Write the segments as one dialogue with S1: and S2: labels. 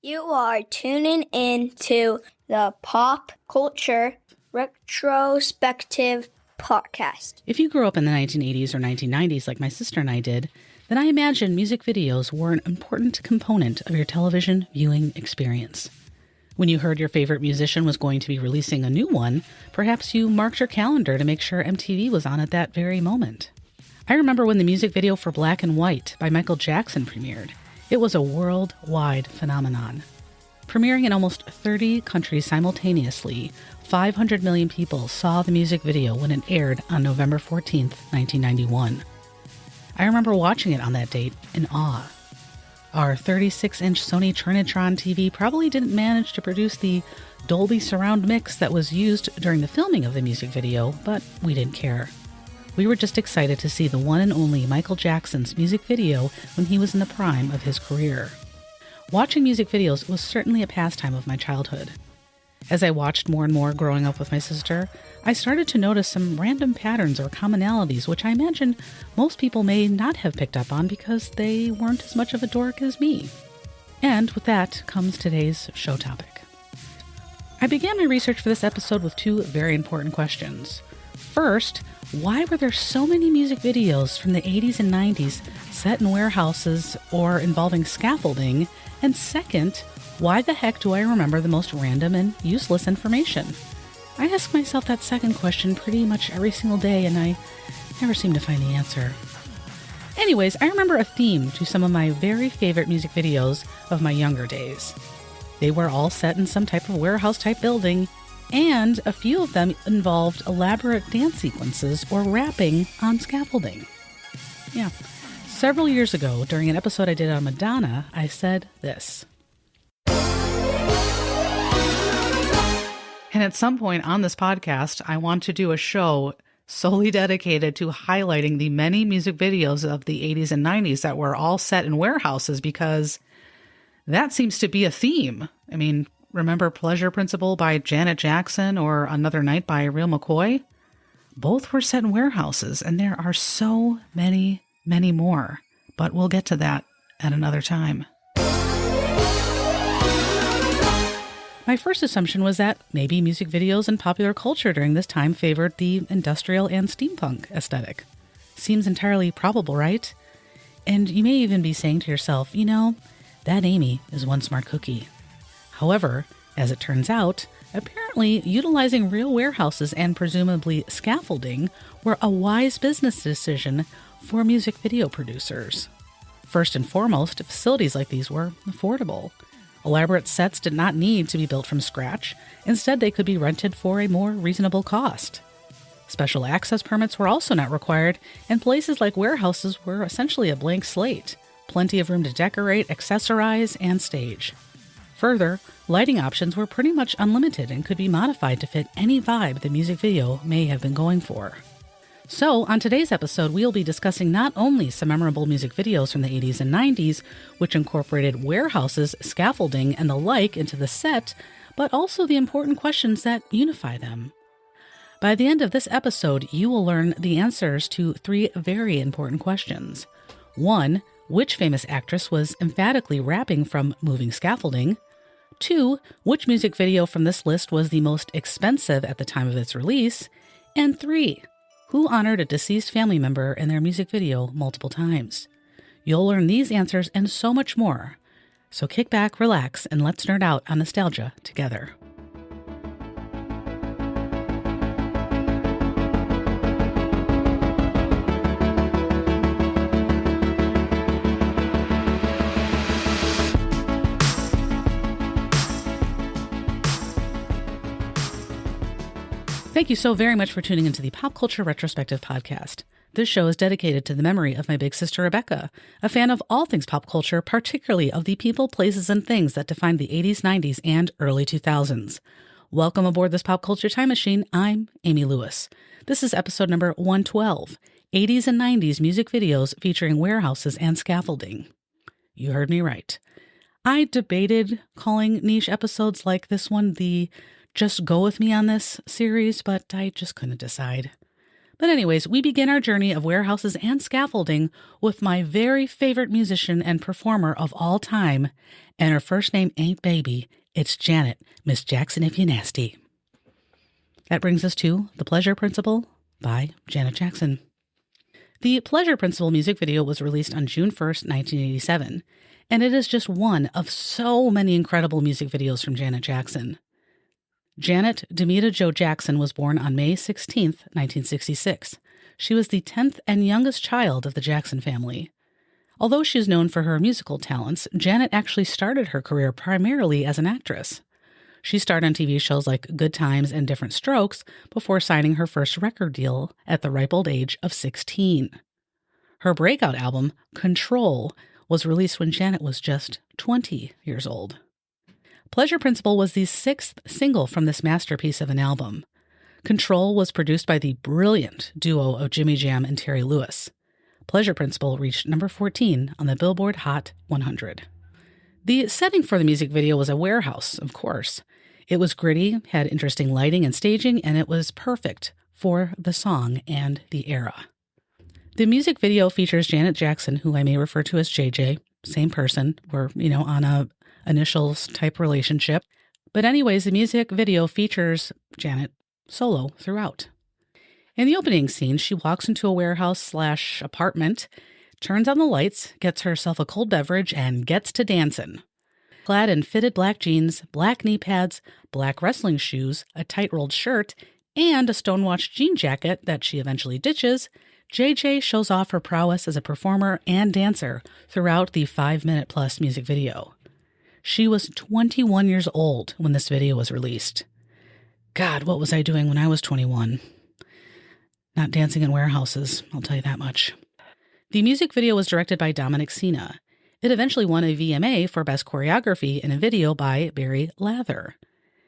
S1: You are tuning in to the Pop Culture Retrospective podcast.
S2: If you grew up in the 1980s or 1990s like my sister and I did, then I imagine music videos were an important component of your television viewing experience. When you heard your favorite musician was going to be releasing a new one, perhaps you marked your calendar to make sure MTV was on at that very moment. I remember when the music video for Black and White by Michael Jackson premiered. It was a worldwide phenomenon. Premiering in almost 30 countries simultaneously, 500 million people saw the music video when it aired on November 14th, 1991. I remember watching it on that date in awe. Our 36-inch Sony Trinitron TV probably didn't manage to produce the Dolby Surround mix that was used during the filming of the music video, but we didn't care. We were just excited to see the one and only Michael Jackson's music video when he was in the prime of his career. Watching music videos was certainly a pastime of my childhood. As I watched more and more growing up with my sister, I started to notice some random patterns or commonalities which I imagine most people may not have picked up on because they weren't as much of a dork as me. And with that comes today's show topic. I began my research for this episode with two very important questions. First, why were there so many music videos from the 80s and 90s set in warehouses or involving scaffolding? And second, why the heck do I remember the most random and useless information? I ask myself that second question pretty much every single day, and I never seem to find the answer. Anyways, I remember a theme to some of my very favorite music videos of my younger days. They were all set in some type of warehouse-type building, and a few of them involved elaborate dance sequences or rapping on scaffolding. Yeah. Several years ago, during an episode I did on Madonna, I said this. And at some point on this podcast, I want to do a show solely dedicated to highlighting the many music videos of the 80s and 90s that were all set in warehouses, because that seems to be a theme. I mean, remember Pleasure Principle by Janet Jackson or Another Night by Real McCoy? Both were set in warehouses, and there are so many more. But we'll get to that at another time. My first assumption was that maybe music videos and popular culture during this time favored the industrial and steampunk aesthetic. Seems entirely probable, right? And you may even be saying to yourself, you know, that Amy is one smart cookie. However, as it turns out, apparently utilizing real warehouses and presumably scaffolding were a wise business decision for music video producers. First and foremost, facilities like these were affordable. Elaborate sets did not need to be built from scratch. Instead, they could be rented for a more reasonable cost. Special access permits were also not required, and places like warehouses were essentially a blank slate. Plenty of room to decorate, accessorize, and stage. Further, lighting options were pretty much unlimited and could be modified to fit any vibe the music video may have been going for. So, on today's episode, we'll be discussing not only some memorable music videos from the 80s and 90s, which incorporated warehouses, scaffolding, and the like into the set, but also the important questions that unify them. By the end of this episode, you will learn the answers to three very important questions. 1. Which famous actress was emphatically rapping from moving scaffolding? 2. Which music video from this list was the most expensive at the time of its release? And 3. Who honored a deceased family member in their music video multiple times? You'll learn these answers and so much more. So kick back, relax, and let's nerd out on nostalgia together. Thank you so very much for tuning into the Pop Culture Retrospective podcast. This show is dedicated to the memory of my big sister Rebecca, a fan of all things pop culture, particularly of the people, places, and things that defined the 80s, 90s, and early 2000s. Welcome aboard this pop culture time machine. I'm Amy Lewis. This is episode number 112, 80s and 90s music videos featuring warehouses and scaffolding. You heard me right. I debated calling niche episodes like this one the Just Go With Me on This series, but I just couldn't decide. But anyways, we begin our journey of warehouses and scaffolding with my very favorite musician and performer of all time, and her first name ain't Baby, it's Janet, Miss Jackson if you nasty. That brings us to The Pleasure Principle by Janet Jackson. The Pleasure Principle music video was released on June 1st, 1987, and it is just one of so many incredible music videos from Janet Jackson. Janet Demita Jo Jackson was born on May 16, 1966. She was the 10th and youngest child of the Jackson family. Although she is known for her musical talents, Janet actually started her career primarily as an actress. She starred on TV shows like Good Times and Different Strokes before signing her first record deal at the ripe old age of 16. Her breakout album, Control, was released when Janet was just 20 years old. Pleasure Principle was the 6th single from this masterpiece of an album. Control was produced by the brilliant duo of Jimmy Jam and Terry Lewis. Pleasure Principle reached number 14 on the Billboard Hot 100. The setting for the music video was a warehouse, of course. It was gritty, had interesting lighting and staging, and it was perfect for the song and the era. The music video features Janet Jackson, who I may refer to as JJ, same person. We're, on a initials type relationship. But anyways, the music video features Janet solo throughout. In the opening scene, she walks into a warehouse/apartment, turns on the lights, gets herself a cold beverage, and gets to dancing. Clad in fitted black jeans, black knee pads, black wrestling shoes, a tight-rolled shirt, and a stonewashed jean jacket that she eventually ditches, JJ shows off her prowess as a performer and dancer throughout the 5-minute-plus music video. She was 21 years old when this video was released. God, what was I doing when I was 21? Not dancing in warehouses, I'll tell you that much. The music video was directed by Dominic Sena. It eventually won a VMA for Best Choreography in a video by Barry Lather.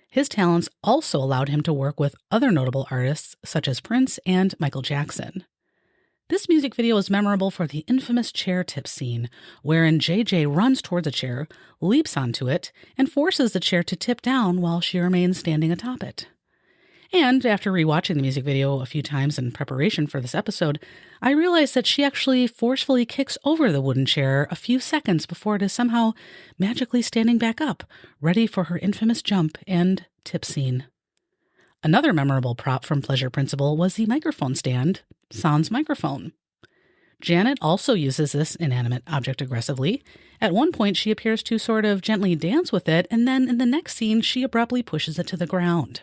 S2: His talents also allowed him to work with other notable artists such as Prince and Michael Jackson. This music video is memorable for the infamous chair tip scene, wherein JJ runs towards a chair, leaps onto it, and forces the chair to tip down while she remains standing atop it. And after rewatching the music video a few times in preparation for this episode, I realized that she actually forcefully kicks over the wooden chair a few seconds before it is somehow magically standing back up, ready for her infamous jump and tip scene. Another memorable prop from Pleasure Principle was the microphone stand, Sans microphone. Janet also uses this inanimate object aggressively. At one point, she appears to sort of gently dance with it, and then in the next scene, she abruptly pushes it to the ground.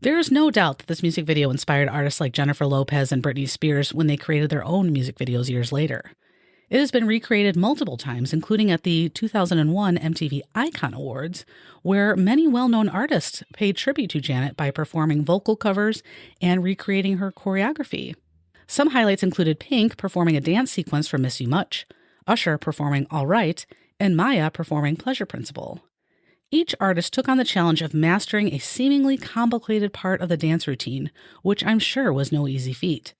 S2: There is no doubt that this music video inspired artists like Jennifer Lopez and Britney Spears when they created their own music videos years later. It has been recreated multiple times, including at the 2001 MTV Icon Awards, where many well-known artists paid tribute to Janet by performing vocal covers and recreating her choreography. Some highlights included Pink performing a dance sequence for Miss You Much, Usher performing All Right, and Maya performing Pleasure Principle. Each artist took on the challenge of mastering a seemingly complicated part of the dance routine, which I'm sure was no easy feat.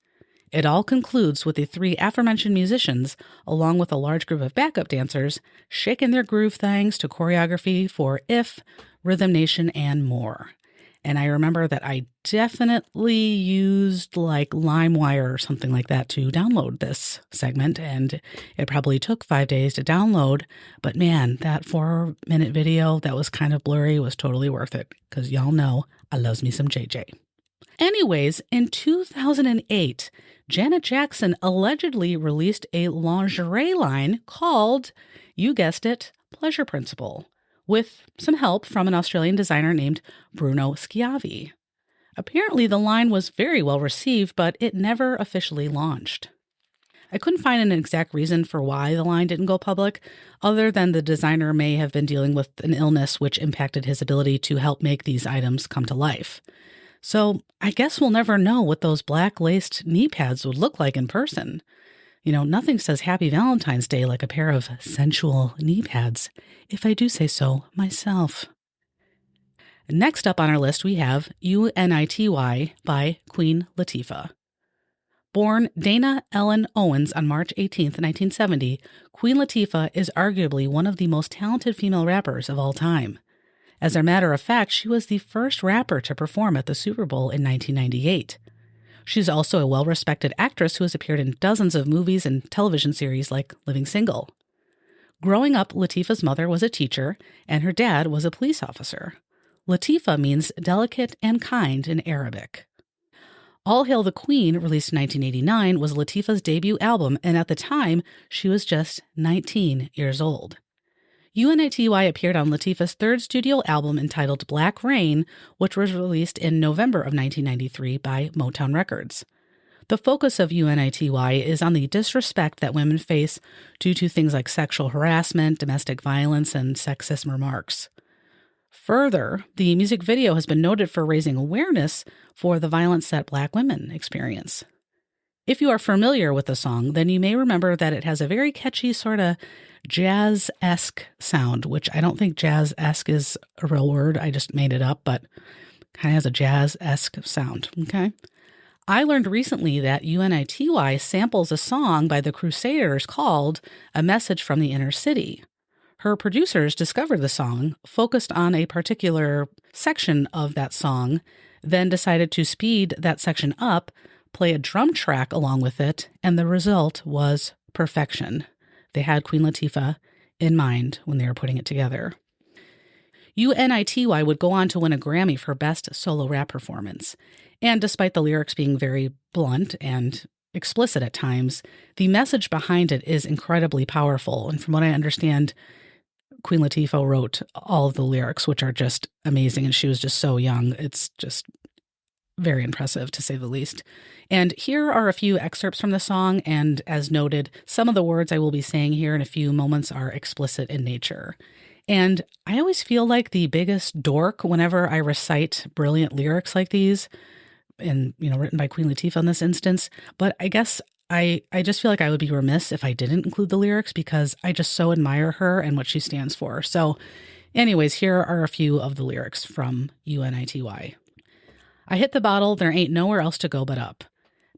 S2: It all concludes with the 3 aforementioned musicians, along with a large group of backup dancers, shaking their groove things to choreography for If, Rhythm Nation, and more. And I remember that I definitely used like LimeWire or something like that to download this segment, and it probably took 5 days to download. But man, that 4-minute video that was kind of blurry was totally worth it, because y'all know I loves me some JJ. Anyways, in 2008, Janet Jackson allegedly released a lingerie line called, you guessed it, Pleasure Principle, with some help from an Australian designer named Bruno Schiavi. Apparently, the line was very well received, but it never officially launched. I couldn't find an exact reason for why the line didn't go public, other than the designer may have been dealing with an illness which impacted his ability to help make these items come to life. So I guess we'll never know what those black laced knee pads would look like in person. Nothing says Happy Valentine's Day like a pair of sensual knee pads, if I do say so myself. Next up on our list, we have Unity by Queen Latifah. Born Dana Ellen Owens on March 18, 1970, Queen Latifah is arguably one of the most talented female rappers of all time. As a matter of fact, she was the first rapper to perform at the Super Bowl in 1998. She's also a well-respected actress who has appeared in dozens of movies and television series like Living Single. Growing up, Latifah's mother was a teacher, and her dad was a police officer. Latifah means delicate and kind in Arabic. All Hail the Queen, released in 1989, was Latifah's debut album, and at the time, she was just 19 years old. UNITY appeared on Latifah's third studio album entitled Black Rain, which was released in November of 1993 by Motown Records. The focus of UNITY is on the disrespect that women face due to things like sexual harassment, domestic violence, and sexist remarks. Further, the music video has been noted for raising awareness for the violence that Black women experience. If you are familiar with the song, then you may remember that it has a very catchy sort of jazz-esque sound, which I don't think jazz-esque is a real word. I just made it up, but kind of has a jazz-esque sound, okay? I learned recently that UNITY samples a song by the Crusaders called A Message from the Inner City. Her producers discovered the song, focused on a particular section of that song, then decided to speed that section up, play a drum track along with it, and the result was perfection. They had Queen Latifah in mind when they were putting it together. UNITY would go on to win a Grammy for Best Solo Rap Performance. And despite the lyrics being very blunt and explicit at times, the message behind it is incredibly powerful. And from what I understand, Queen Latifah wrote all of the lyrics, which are just amazing. And she was just so young. It's just very impressive, to say the least. And here are a few excerpts from the song. And as noted, some of the words I will be saying here in a few moments are explicit in nature. And I always feel like the biggest dork whenever I recite brilliant lyrics like these, and, written by Queen Latifah in this instance. But I guess I just feel like I would be remiss if I didn't include the lyrics because I just so admire her and what she stands for. So anyways, here are a few of the lyrics from UNITY. I hit the bottle, there ain't nowhere else to go but up.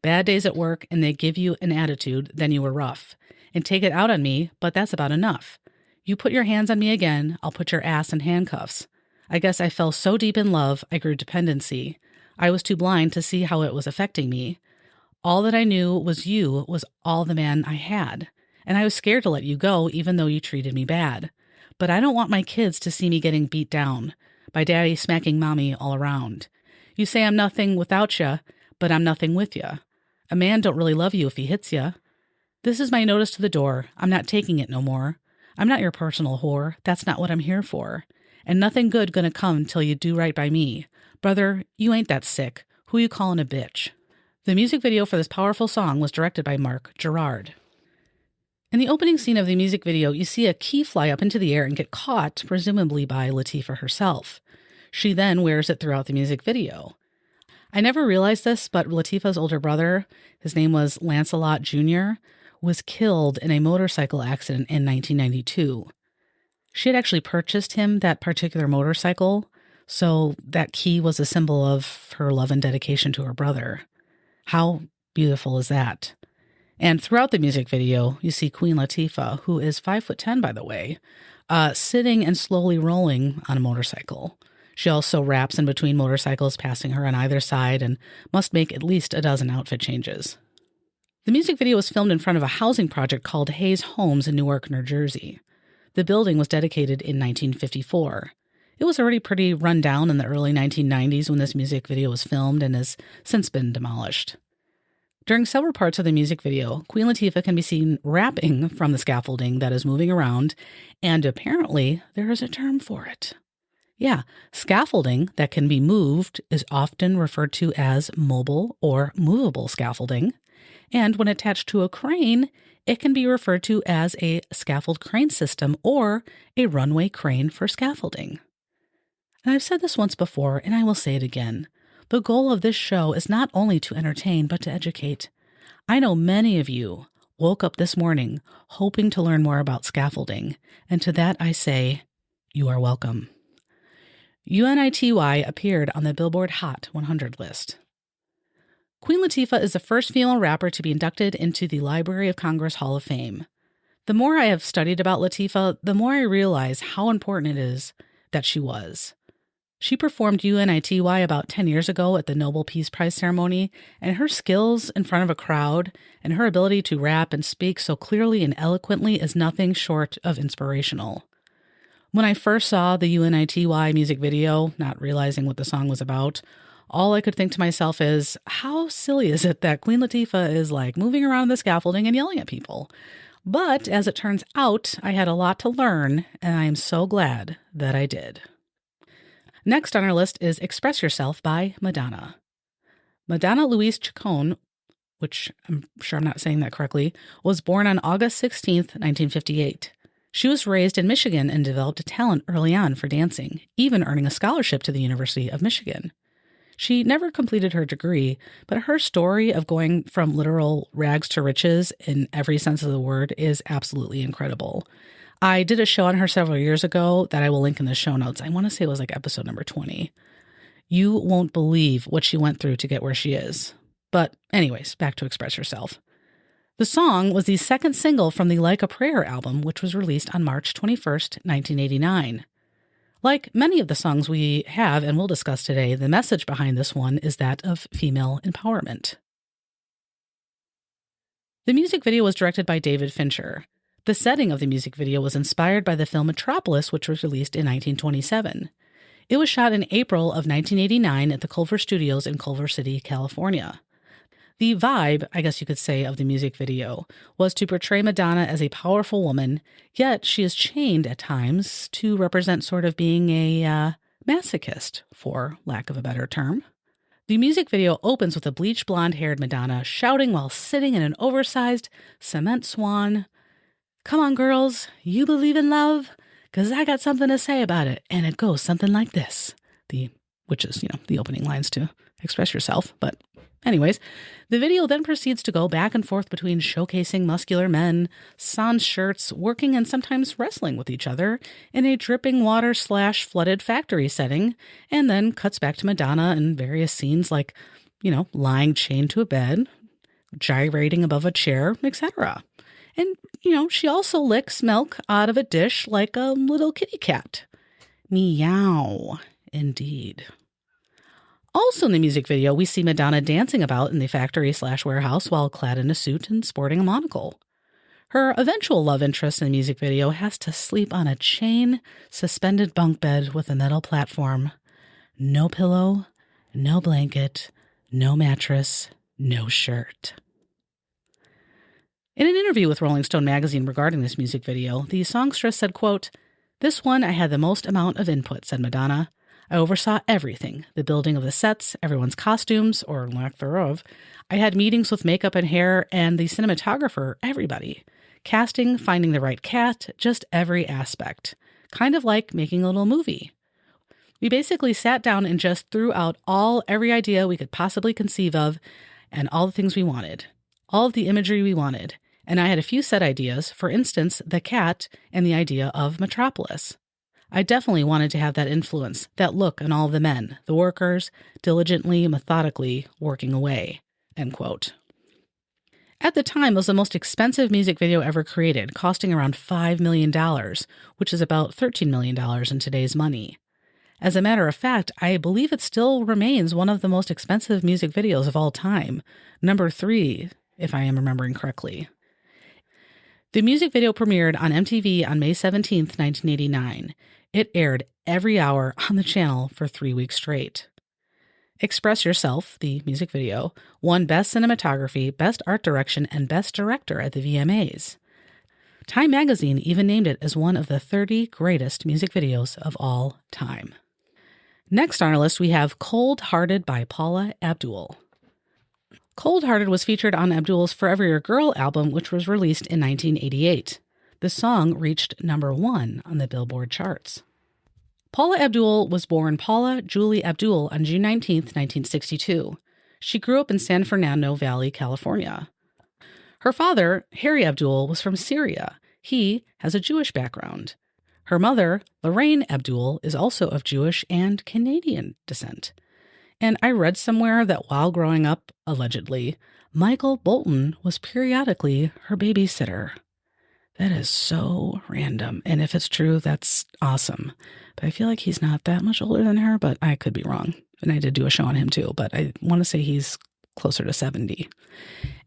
S2: Bad days at work and they give you an attitude, then you were rough. And take it out on me, but that's about enough. You put your hands on me again, I'll put your ass in handcuffs. I guess I fell so deep in love, I grew dependency. I was too blind to see how it was affecting me. All that I knew was you was all the man I had. And I was scared to let you go, even though you treated me bad. But I don't want my kids to see me getting beat down by daddy smacking mommy all around. You say I'm nothing without ya, but I'm nothing with ya. A man don't really love you if he hits ya. This is my notice to the door. I'm not taking it no more. I'm not your personal whore. That's not what I'm here for. And nothing good gonna come till you do right by me. Brother, you ain't that sick. Who you calling a bitch? The music video for this powerful song was directed by Mark Gerard. In the opening scene of the music video, you see a key fly up into the air and get caught, presumably by Latifah herself. She then wears it throughout the music video. I never realized this, but Latifah's older brother, his name was Lancelot Jr., was killed in a motorcycle accident in 1992. She had actually purchased him that particular motorcycle, so that key was a symbol of her love and dedication to her brother. How beautiful is that? And throughout the music video, you see Queen Latifah, who is 5'10", by the way, sitting and slowly rolling on a motorcycle. She also raps in between motorcycles, passing her on either side, and must make at least a dozen outfit changes. The music video was filmed in front of a housing project called Hayes Homes in Newark, New Jersey. The building was dedicated in 1954. It was already pretty run down in the early 1990s when this music video was filmed and has since been demolished. During several parts of the music video, Queen Latifah can be seen rapping from the scaffolding that is moving around, and apparently there is a term for it. Yeah, scaffolding that can be moved is often referred to as mobile or movable scaffolding, and when attached to a crane, it can be referred to as a scaffold crane system or a runway crane for scaffolding. And I've said this once before, and I will say it again. The goal of this show is not only to entertain, but to educate. I know many of you woke up this morning hoping to learn more about scaffolding, and to that I say, you are welcome. UNITY appeared on the Billboard Hot 100 list. Queen Latifah is the first female rapper to be inducted into the Library of Congress Hall of Fame. The more I have studied about Latifah, the more I realize how important it is that she was. She performed UNITY about 10 years ago at the Nobel Peace Prize ceremony, and her skills in front of a crowd and her ability to rap and speak so clearly and eloquently is nothing short of inspirational. When I first saw the UNITY music video, not realizing what the song was about, all I could think to myself is, how silly is it that Queen Latifah is like moving around the scaffolding and yelling at people? But as it turns out, I had a lot to learn, and I am so glad that I did. Next on our list is Express Yourself by Madonna. Madonna Louise Chacon, which I'm sure I'm not saying that correctly, was born on August 16th, 1958. She was raised in Michigan and developed a talent early on for dancing, even earning a scholarship to the University of Michigan. She never completed her degree, but her story of going from literal rags to riches in every sense of the word is absolutely incredible. I did a show on her several years ago that I will link in the show notes. I want to say it was like episode number 20. You won't believe what she went through to get where she is. But anyways, back to Express Yourself. The song was the second single from the Like a Prayer album, which was released on March 21st, 1989. Like many of the songs we have and will discuss today, the message behind this one is that of female empowerment. The music video was directed by David Fincher. The setting of the music video was inspired by the film Metropolis, which was released in 1927. It was shot in April of 1989 at the Culver Studios in Culver City, California. The vibe, I guess you could say, of the music video was to portray Madonna as a powerful woman, yet she is chained at times to represent sort of being a masochist, for lack of a better term. The music video opens with a bleach blonde-haired Madonna shouting while sitting in an oversized cement swan. "Come on, girls, you believe in love? 'Cause I got something to say about it, and it goes something like this." Which is, the opening lines to Express Yourself. But anyways, the video then proceeds to go back and forth between showcasing muscular men, sans shirts, working and sometimes wrestling with each other in a dripping water / flooded factory setting, and then cuts back to Madonna in various scenes like, lying chained to a bed, gyrating above a chair, etc. And, she also licks milk out of a dish like a little kitty cat. Meow, indeed. Also in the music video, we see Madonna dancing about in the factory / warehouse while clad in a suit and sporting a monocle. Her eventual love interest in the music video has to sleep on a chain-suspended bunk bed with a metal platform. No pillow, no blanket, no mattress, no shirt. In an interview with Rolling Stone magazine regarding this music video, the songstress said, quote, "This one I had the most amount of input," said Madonna. "I oversaw everything, the building of the sets, everyone's costumes, or lack thereof. I had meetings with makeup and hair and the cinematographer, everybody. Casting, finding the right cat, just every aspect. Kind of like making a little movie. We basically sat down and just threw out every idea we could possibly conceive of and all the things we wanted. All of the imagery we wanted. And I had a few set ideas, for instance, the cat and the idea of Metropolis. I definitely wanted to have that influence, that look on all of the men, the workers, diligently, methodically working away." End quote. At the time, it was the most expensive music video ever created, costing around $5 million, which is about $13 million in today's money. As a matter of fact, I believe it still remains one of the most expensive music videos of all time, number 3, if I am remembering correctly. The music video premiered on MTV on May 17th, 1989. It aired every hour on the channel for 3 weeks straight. Express Yourself, the music video, won Best Cinematography, Best Art Direction, and Best Director at the VMAs. Time magazine even named it as one of the 30 greatest music videos of all time. Next on our list, we have Cold Hearted by Paula Abdul. Cold Hearted was featured on Abdul's Forever Your Girl album, which was released in 1988. The song reached number 1 on the Billboard charts. Paula Abdul was born Paula Julie Abdul on June 19, 1962. She grew up in San Fernando Valley, California. Her father, Harry Abdul, was from Syria. He has a Jewish background. Her mother, Lorraine Abdul, is also of Jewish and Canadian descent. And I read somewhere that while growing up, allegedly, Michael Bolton was periodically her babysitter. That is so random. And if it's true, that's awesome. But I feel like he's not that much older than her, but I could be wrong. And I did do a show on him too, but I want to say he's closer to 70.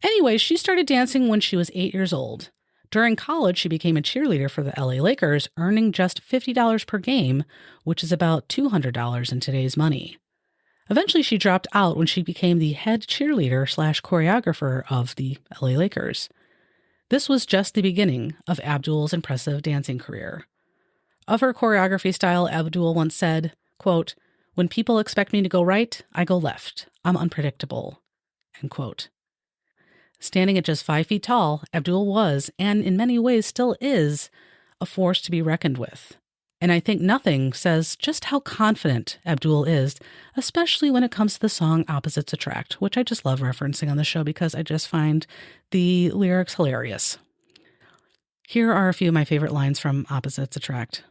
S2: Anyway, she started dancing when she was 8 years old. During college, she became a cheerleader for the LA Lakers, earning just $50 per game, which is about $200 in today's money. Eventually, she dropped out when she became the head cheerleader / choreographer of the LA Lakers. This was just the beginning of Abdul's impressive dancing career. Of her choreography style, Abdul once said, quote, "When people expect me to go right, I go left. I'm unpredictable." End quote. Standing at just 5 feet tall, Abdul was, and in many ways still is, a force to be reckoned with. And I think nothing says just how confident Abdul is, especially when it comes to the song Opposites Attract, which I just love referencing on the show because I just find the lyrics hilarious. Here are a few of my favorite lines from Opposites Attract.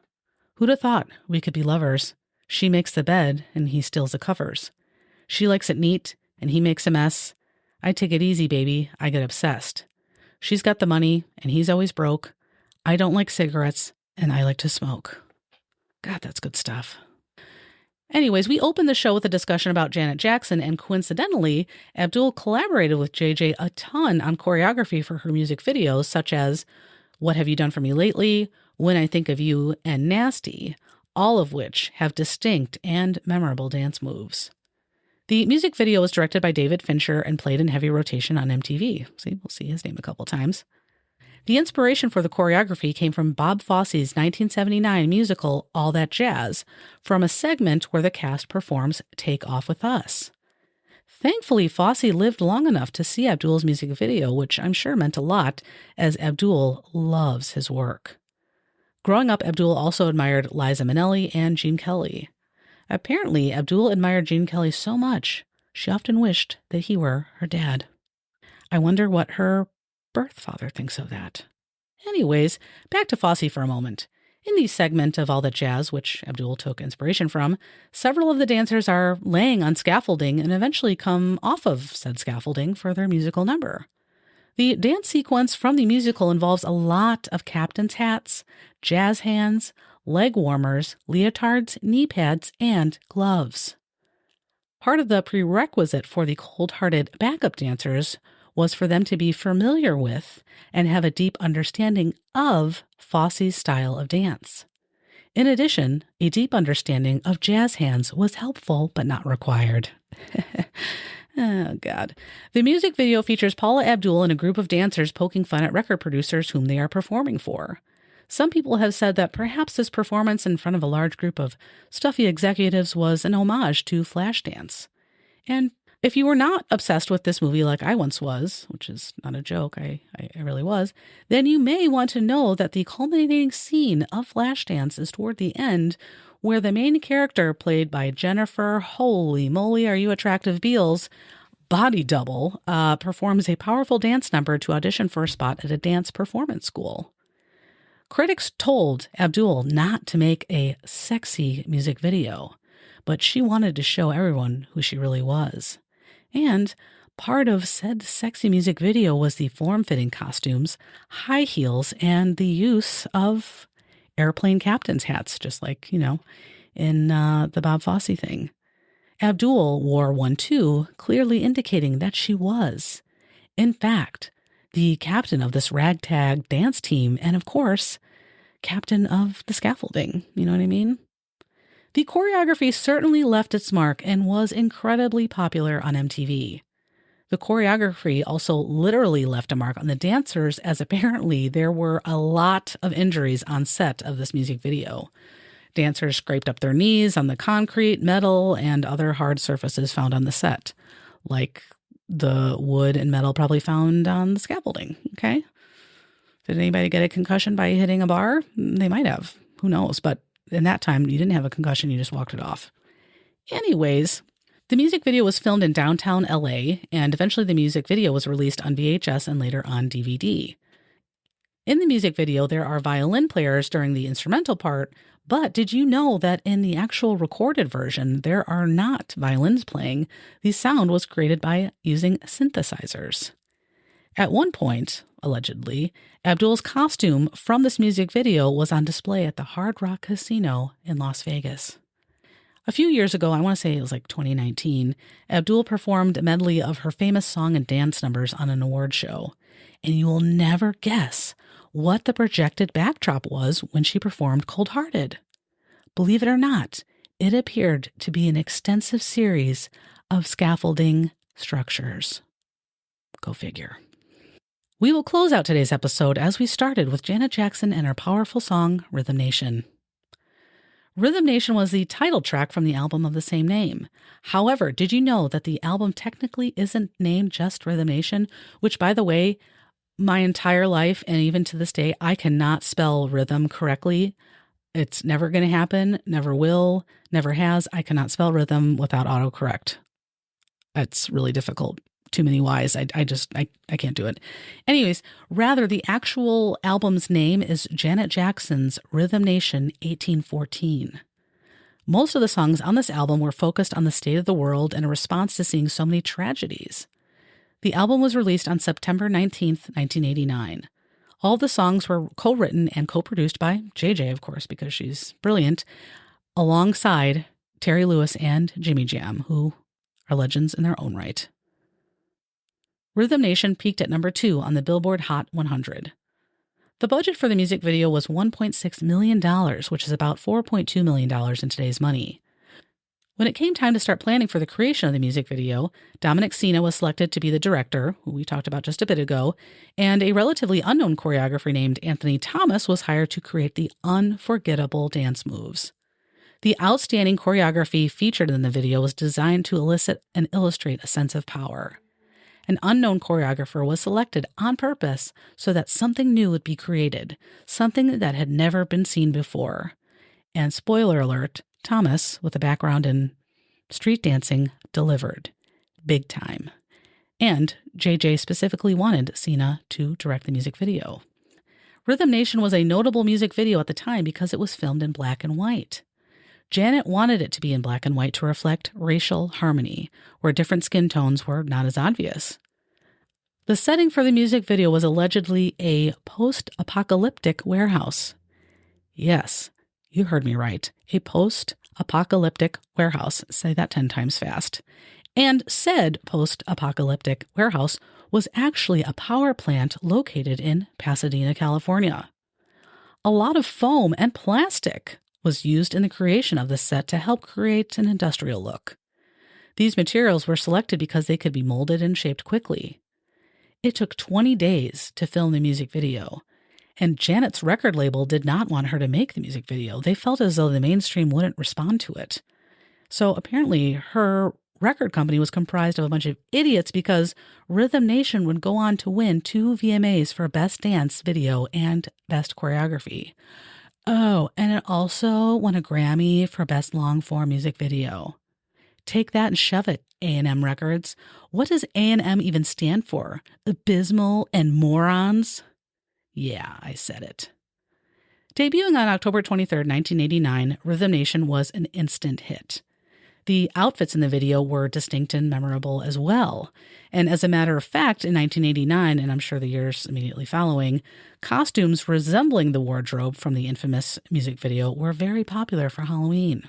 S2: "Who'd have thought we could be lovers? She makes the bed and he steals the covers. She likes it neat and he makes a mess. I take it easy, baby. I get obsessed. She's got the money and he's always broke. I don't like cigarettes and I like to smoke." God, that's good stuff. Anyways, we opened the show with a discussion about Janet Jackson, and coincidentally, Abdul collaborated with JJ a ton on choreography for her music videos, such as What Have You Done For Me Lately, When I Think of You, and Nasty, all of which have distinct and memorable dance moves. The music video was directed by David Fincher and played in heavy rotation on MTV. See, we'll see his name a couple times. The inspiration for the choreography came from Bob Fosse's 1979 musical All That Jazz, from a segment where the cast performs Take Off With Us. Thankfully, Fosse lived long enough to see Abdul's music video, which I'm sure meant a lot, as Abdul loves his work. Growing up, Abdul also admired Liza Minnelli and Gene Kelly. Apparently, Abdul admired Gene Kelly so much, she often wished that he were her dad. I wonder what her birth father thinks of that. Anyways, back to Fosse for a moment. In the segment of All That Jazz, which Abdul took inspiration from, several of the dancers are laying on scaffolding and eventually come off of said scaffolding for their musical number. The dance sequence from the musical involves a lot of captain's hats, jazz hands, leg warmers, leotards, knee pads, and gloves. Part of the prerequisite for the cold-hearted backup dancers was for them to be familiar with and have a deep understanding of Fosse's style of dance. In addition, a deep understanding of jazz hands was helpful but not required. Oh, God. The music video features Paula Abdul and a group of dancers poking fun at record producers whom they are performing for. Some people have said that perhaps this performance in front of a large group of stuffy executives was an homage to Flashdance. And if you were not obsessed with this movie like I once was, which is not a joke, I really was, then you may want to know that the culminating scene of Flashdance is toward the end, where the main character, played by Jennifer Holy Moly Are You Attractive Beals, body double, performs a powerful dance number to audition for a spot at a dance performance school. Critics told Abdul not to make a sexy music video, but she wanted to show everyone who she really was. And part of said sexy music video was the form-fitting costumes, high heels, and the use of airplane captain's hats, just like, in the Bob Fosse thing. Abdul wore one too, clearly indicating that she was, in fact, the captain of this ragtag dance team, and of course, captain of the scaffolding. You know what I mean? The choreography certainly left its mark and was incredibly popular on MTV. The choreography also literally left a mark on the dancers, as apparently there were a lot of injuries on set of this music video. Dancers scraped up their knees on the concrete, metal, and other hard surfaces found on the set, like the wood and metal probably found on the scaffolding, okay? Did anybody get a concussion by hitting a bar? They might have. Who knows? But in that time, you didn't have a concussion. You just walked it off. Anyways, the music video was filmed in downtown LA, and eventually the music video was released on VHS and later on DVD. In the music video, there are violin players during the instrumental part, but did you know that in the actual recorded version, there are not violins playing? The sound was created by using synthesizers. At one point, allegedly, Abdul's costume from this music video was on display at the Hard Rock Casino in Las Vegas. A few years ago, I want to say it was like 2019, Abdul performed a medley of her famous song and dance numbers on an award show. And you will never guess what the projected backdrop was when she performed Cold Hearted. Believe it or not, it appeared to be an extensive series of scaffolding structures. Go figure. We will close out today's episode as we started with Janet Jackson and her powerful song, Rhythm Nation. Rhythm Nation was the title track from the album of the same name. However, did you know that the album technically isn't named just Rhythm Nation? Which, by the way, my entire life and even to this day, I cannot spell rhythm correctly. It's never going to happen, never will, never has. I cannot spell rhythm without autocorrect. It's really difficult. Too many Y's. I can't do it. Anyways, rather, the actual album's name is Janet Jackson's Rhythm Nation 1814. Most of the songs on this album were focused on the state of the world in a response to seeing so many tragedies. The album was released on September 19th, 1989. All the songs were co-written and co-produced by JJ, of course, because she's brilliant, alongside Terry Lewis and Jimmy Jam, who are legends in their own right. Rhythm Nation peaked at number 2 on the Billboard Hot 100. The budget for the music video was $1.6 million, which is about $4.2 million in today's money. When it came time to start planning for the creation of the music video, Dominic Sena was selected to be the director, who we talked about just a bit ago, and a relatively unknown choreographer named Anthony Thomas was hired to create the unforgettable dance moves. The outstanding choreography featured in the video was designed to elicit and illustrate a sense of power. An unknown choreographer was selected on purpose so that something new would be created, something that had never been seen before. And spoiler alert, Thomas, with a background in street dancing, delivered. Big time. And JJ specifically wanted Sena to direct the music video. Rhythm Nation was a notable music video at the time because it was filmed in black and white. Janet wanted it to be in black and white to reflect racial harmony, where different skin tones were not as obvious. The setting for the music video was allegedly a post-apocalyptic warehouse. Yes, you heard me right. A post-apocalyptic warehouse. Say that 10 times fast. And said post-apocalyptic warehouse was actually a power plant located in Pasadena, California. A lot of foam and plastic was used in the creation of the set to help create an industrial look. These materials were selected because they could be molded and shaped quickly. It took 20 days to film the music video, and Janet's record label did not want her to make the music video. They felt as though the mainstream wouldn't respond to it. So apparently her record company was comprised of a bunch of idiots because Rhythm Nation would go on to win 2 VMAs for Best Dance Video and Best Choreography. Oh, and it also won a Grammy for Best Long-Form Music Video. Take that and shove it, A&M Records. What does A&M even stand for? Abysmal and morons? Yeah, I said it. Debuting on October 23rd, 1989, Rhythm Nation was an instant hit. The outfits in the video were distinct and memorable as well. And as a matter of fact, in 1989, and I'm sure the years immediately following, costumes resembling the wardrobe from the infamous music video were very popular for Halloween.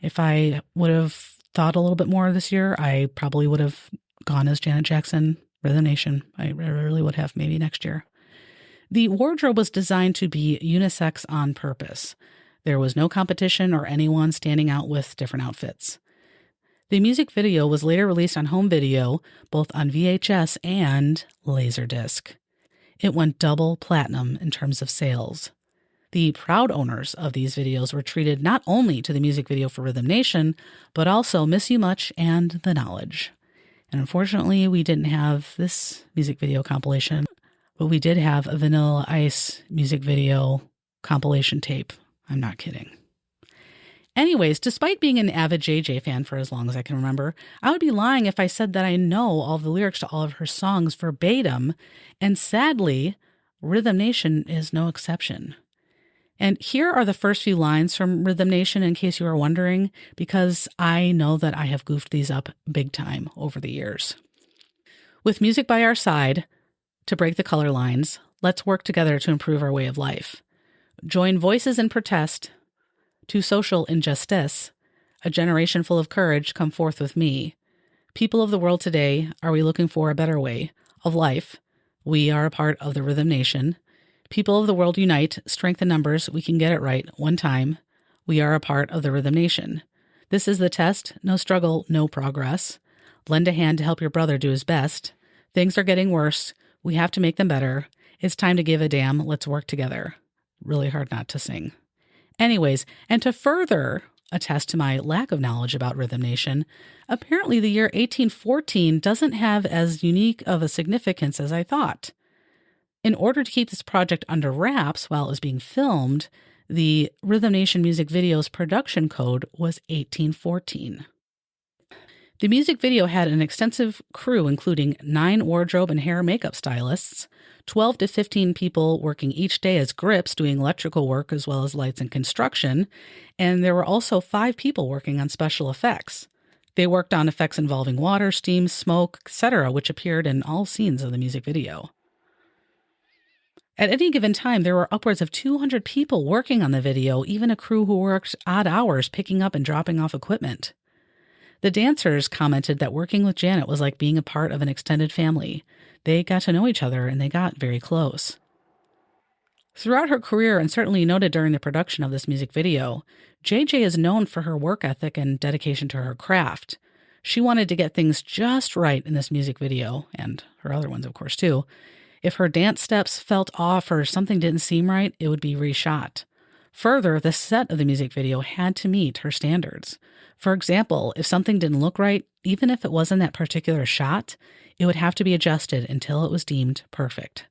S2: If I would have thought a little bit more this year, I probably would have gone as Janet Jackson, Rhythm Nation. I really would have, maybe next year. The wardrobe was designed to be unisex on purpose. There was no competition or anyone standing out with different outfits. The music video was later released on home video, both on VHS and Laserdisc. It went double platinum in terms of sales. The proud owners of these videos were treated not only to the music video for Rhythm Nation, but also Miss You Much and The Knowledge. And unfortunately, we didn't have this music video compilation, but we did have a Vanilla Ice music video compilation tape. I'm not kidding. Anyways, despite being an avid JJ fan for as long as I can remember, I would be lying if I said that I know all the lyrics to all of her songs verbatim, and sadly, Rhythm Nation is no exception. And here are the first few lines from Rhythm Nation in case you are wondering, because I know that I have goofed these up big time over the years. With music by our side, To break the color lines, let's work together to improve our way of life. Join voices in protest to social injustice. A generation full of courage, come forth with me. People of the world today, are we looking for a better way of life? We are a part of the Rhythm Nation. People of the world unite, strength in numbers, we can get it right one time. We are a part of the Rhythm Nation. This is the test, no struggle, no progress. Lend a hand to help your brother do his best. Things are getting worse. We have to make them better. It's time to give a damn. Let's work together. Really hard not to sing. Anyways, and to further attest to my lack of knowledge about Rhythm Nation, apparently the year 1814 doesn't have as unique of a significance as I thought. In order to keep this project under wraps while it was being filmed, the Rhythm Nation music video's production code was 1814. The music video had an extensive crew, including 9 wardrobe and hair makeup stylists, 12 to 15 people working each day as grips doing electrical work as well as lights and construction, and there were also 5 people working on special effects. They worked on effects involving water, steam, smoke, etc., which appeared in all scenes of the music video. At any given time, there were upwards of 200 people working on the video, even a crew who worked odd hours picking up and dropping off equipment. The dancers commented that working with Janet was like being a part of an extended family. They got to know each other and they got very close. Throughout her career, and certainly noted during the production of this music video, JJ is known for her work ethic and dedication to her craft. She wanted to get things just right in this music video, and her other ones, of course, too. If her dance steps felt off or something didn't seem right, it would be reshot. Further, the set of the music video had to meet her standards. For example, if something didn't look right, even if it wasn't that particular shot, it would have to be adjusted until it was deemed perfect.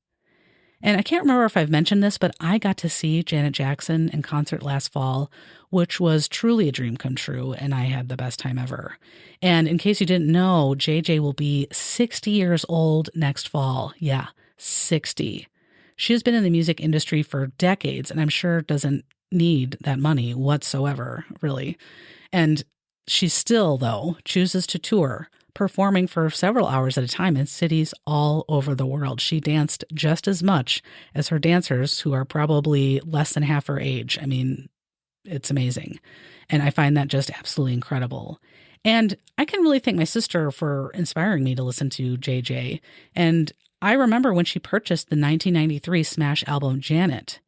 S2: And I can't remember if I've mentioned this, but I got to see Janet Jackson in concert last fall, which was truly a dream come true, and I had the best time ever. And in case you didn't know, JJ will be 60 years old next fall. Yeah, 60. She has been in the music industry for decades, and I'm sure doesn't need that money whatsoever, really. And she still, though, chooses to tour, performing for several hours at a time in cities all over the world. She danced just as much as her dancers, who are probably less than half her age. I mean, it's amazing. And I find that just absolutely incredible. And I can really thank my sister for inspiring me to listen to JJ. And I remember when she purchased the 1993 smash album Janet,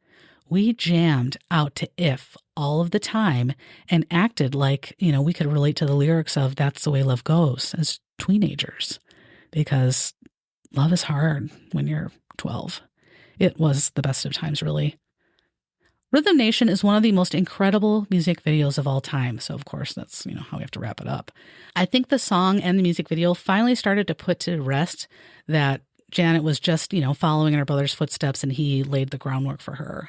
S2: we jammed out to If all of the time and acted like, we could relate to the lyrics of That's the Way Love Goes as teenagers, because love is hard when you're 12. It was the best of times, really. Rhythm Nation is one of the most incredible music videos of all time. So, of course, that's, how we have to wrap it up. I think the song and the music video finally started to put to rest that Janet was just, following in her brother's footsteps and he laid the groundwork for her.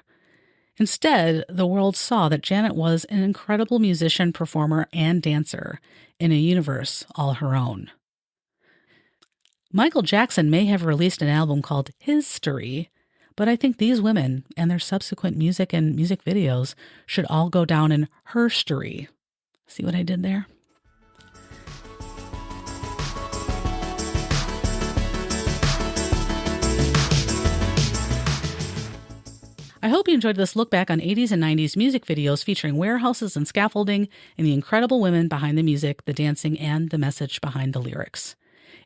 S2: Instead, the world saw that Janet was an incredible musician, performer, and dancer in a universe all her own. Michael Jackson may have released an album called History, but I think these women and their subsequent music and music videos should all go down in herstory. See what I did there? I hope you enjoyed this look back on 80s and 90s music videos featuring warehouses and scaffolding and the incredible women behind the music, the dancing, and the message behind the lyrics.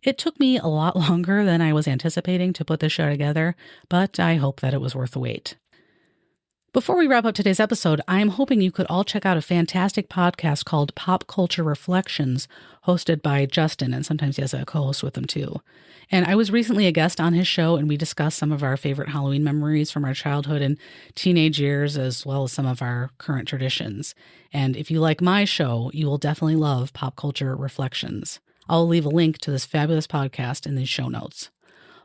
S2: It took me a lot longer than I was anticipating to put this show together, but I hope that it was worth the wait. Before we wrap up today's episode, I'm hoping you could all check out a fantastic podcast called Pop Culture Reflections, hosted by Justin, and sometimes he has a co-host with him too. And I was recently a guest on his show, and we discussed some of our favorite Halloween memories from our childhood and teenage years, as well as some of our current traditions. And if you like my show, you will definitely love Pop Culture Reflections. I'll leave a link to this fabulous podcast in the show notes.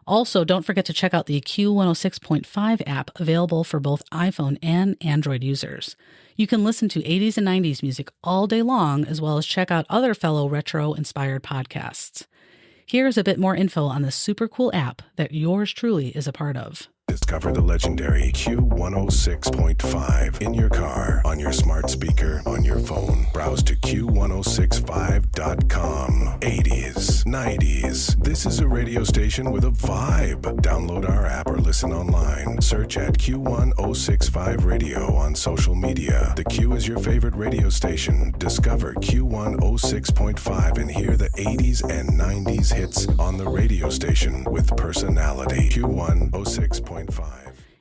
S2: Also, don't forget to check out the Q106.5 app, available for both iPhone and Android users. You can listen to 80s and 90s music all day long, as well as check out other fellow retro-inspired podcasts. Here's a bit more info on this super cool app that yours truly is a part of.
S3: Discover the legendary Q106.5 in your car, on your smart speaker, on your phone. Browse to Q1065.com. 80s, 90s. This is a radio station with a vibe. Download our app or listen online. Search at Q1065 Radio on social media. The Q is your favorite radio station. Discover Q106.5 and hear the 80s and 90s hits on the radio station with personality. Q106.5.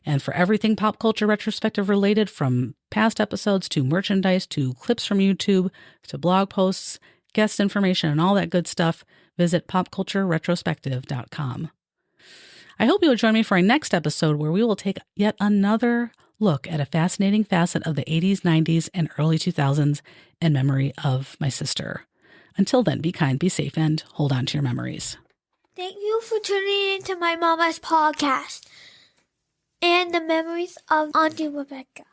S2: And for everything pop culture retrospective related, from past episodes to merchandise to clips from YouTube to blog posts, guest information, and all that good stuff, visit popcultureretrospective.com. I hope you'll join me for our next episode where we will take yet another look at a fascinating facet of the 80s, 90s, and early 2000s in memory of my sister. Until then, be kind, be safe, and hold on to your memories.
S4: Thank you for tuning in to my mama's podcast and the memories of Auntie Rebecca.